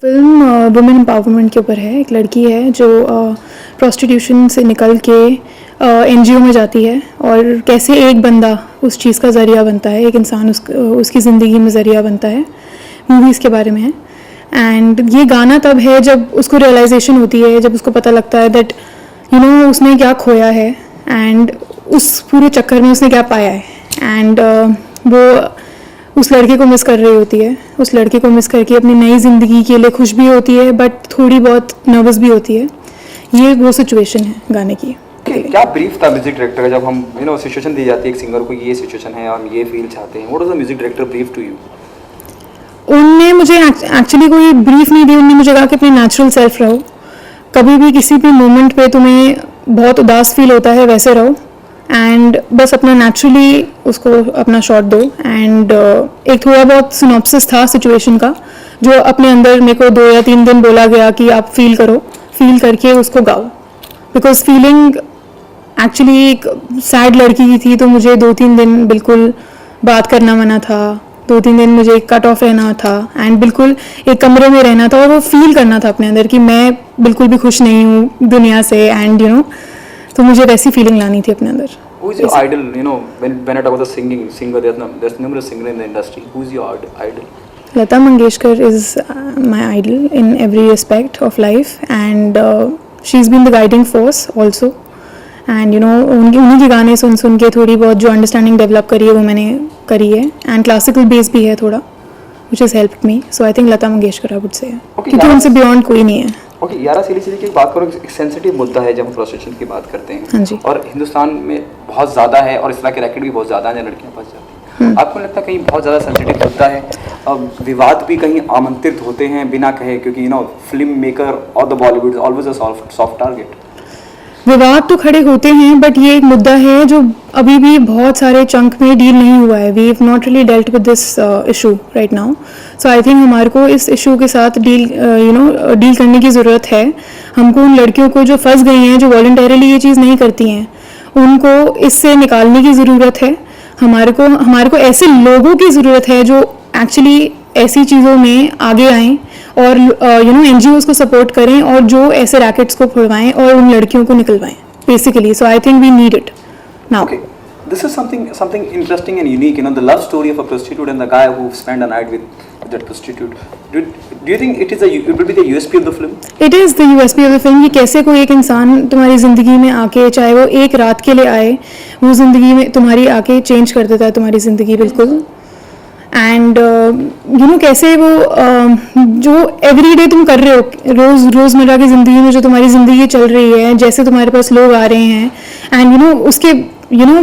Film women empowerment के ऊपर है। एक लड़की है जो प्रोस्टिट्यूशन से निकल के एनजीओ में जाती है और कैसे एक बंदा उस चीज़ का ज़रिया बनता है, एक इंसान उसकी ज़िंदगी में ज़रिया बनता है। मूवीज़ के बारे में है। एंड ये गाना तब है जब उसको रियलाइजेशन होती है, जब उसको पता लगता है दैट उसने क्या खोया है एंड उस पूरे चक्कर में उसने क्या पाया है। एंड वो उस लड़के को मिस कर रही होती है। उस लड़के को मिस करके अपनी नई ज़िंदगी के लिए खुश भी होती है बट थोड़ी बहुत नर्वस भी होती है। ये वो सिचुएशन है गाने की। क्या ब्रीफ था म्यूजिक डायरेक्टर का जब हम सिचुएशन दी जाती है एक सिंगर को, ये सिचुएशन है, हम ये फील चाहते हैं, what was the music director brief to you? उनने मुझे एक्चुअली कोई ब्रीफ नहीं दी। उन्होंने मुझे कहा कि अपने नेचुरल सेल्फ रहो। कभी भी किसी भी मोमेंट पे तुम्हें बहुत उदास फील होता है वैसे रहो एंड बस अपना नेचुरली उसको अपना शॉट दो। एंड एक थोड़ा बहुत सिनॉप्सिस था सिचुएशन का जो अपने अंदर मेरे को 2 या 3 दिन बोला गया कि आप फील करो, फील करके उसको गाओ। बिकॉज फीलिंग एक्चुअली एक सैड लड़की की थी तो मुझे 2-3 दिन बिल्कुल बात करना मना था। 2-3 दिन मुझे कट ऑफ रहना था एंड बिल्कुल एक कमरे में रहना था और वो फील करना था अपने अंदर कि मैं बिल्कुल भी खुश नहीं हूँ दुनिया से। एंड तो मुझे वैसी फीलिंग लानी थी अपने अंदर। Who is your idol? When I talk about the singer, there's numerous singers in the industry. Who is your idol? Lata Mangeshkar is my idol in every aspect of life and she's been the guiding force also. And उन्हीं के गाने सुन के थोड़ी बहुत जो understanding develop करी है वो मैंने करी है। एंड क्लासिकल बेस भी है थोड़ा which has helped me. So I think Lata Mangeshkar I would say. क्योंकि उनसे बियॉन्ड कोई नहीं है। ओके, यारा सिली की बात करो, एक सेंसिटिव मुद्दा है जब हम प्रोस्टिट्यूशन की बात करते हैं। हाँ जी। और हिंदुस्तान में बहुत ज़्यादा है और इस तरह के रैकेट भी बहुत ज़्यादा हैं, लड़कियां फंस जाती हैं। आपको लगता है कहीं बहुत ज़्यादा सेंसिटिव मुद्दा है, अब विवाद भी कहीं आमंत्रित होते हैं बिना कहे, क्योंकि फिल्म मेकर और the Bollywood always a soft target? विवाद तो खड़े होते हैं बट ये एक मुद्दा है जो अभी भी बहुत सारे चंक में डील नहीं हुआ है। We have not really dealt with this issue right now. So I think हमारे को इस इशू के साथ डील करने की ज़रूरत है। हमको उन लड़कियों को जो फंस गई हैं, जो वॉलंटरीली ये चीज़ नहीं करती हैं, उनको इससे निकालने की ज़रूरत है। हमारे को ऐसे लोगों की ज़रूरत है जो एक्चुअली ऐसी चीज़ों में आगे आएँ और NGOs को सपोर्ट करें और जो ऐसे रैकेट्स को फुड़वाएं और उन लड़कियों को निकलवाएं basically. So I think we need it now. Okay, this is something interesting and unique, the love story of a prostitute and the guy who spent a night with that prostitute. Do you think it will be the USP of the film? It is the USP of the film कि कैसे कोई एक इंसान तुम्हारी ज़िंदगी में आके, चाहे वो एक रात के लिए आए, वो ज़िंदगी में तुम्हारी आके चेंज कर देता है तुम्हारी ज़िंदगी बिल्कुल। एंड कैसे वो जो एवरीडे तुम कर रहे हो, रोज़मर्रा की ज़िंदगी में जो तुम्हारी ज़िंदगी चल रही है, जैसे तुम्हारे पास लोग आ रहे हैं एंड उसके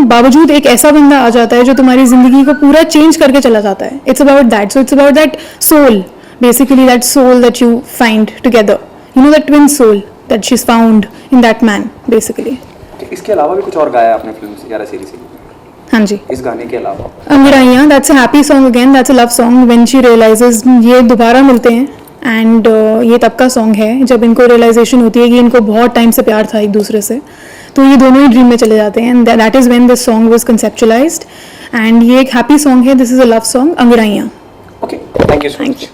बावजूद एक ऐसा बंदा आ जाता है जो तुम्हारी ज़िंदगी को पूरा चेंज करके चला जाता है। It's about that. So it's about that soul, basically that soul that you find together, that twin soul that she is found in that man basically. इसके अलावा भी कुछ और गाया आपने फिल्म से, यारा सीरीज से? हाँ जी। इस गाने के अलावा अंगड़ाइयाँ, that's a happy song again, that's a love song when she realizes ये दोबारा मिलते हैं। एंड ये तब का सॉन्ग है जब इनको रियलाइजेशन होती है कि इनको बहुत टाइम से प्यार था एक दूसरे से, तो ये दोनों ही ड्रीम में चले जाते हैं। And that is when this song was conceptualized and ये एक हैप्पी सॉन्ग है। This is a love song, अंगड़ाइयाँ। Okay, thank you so much.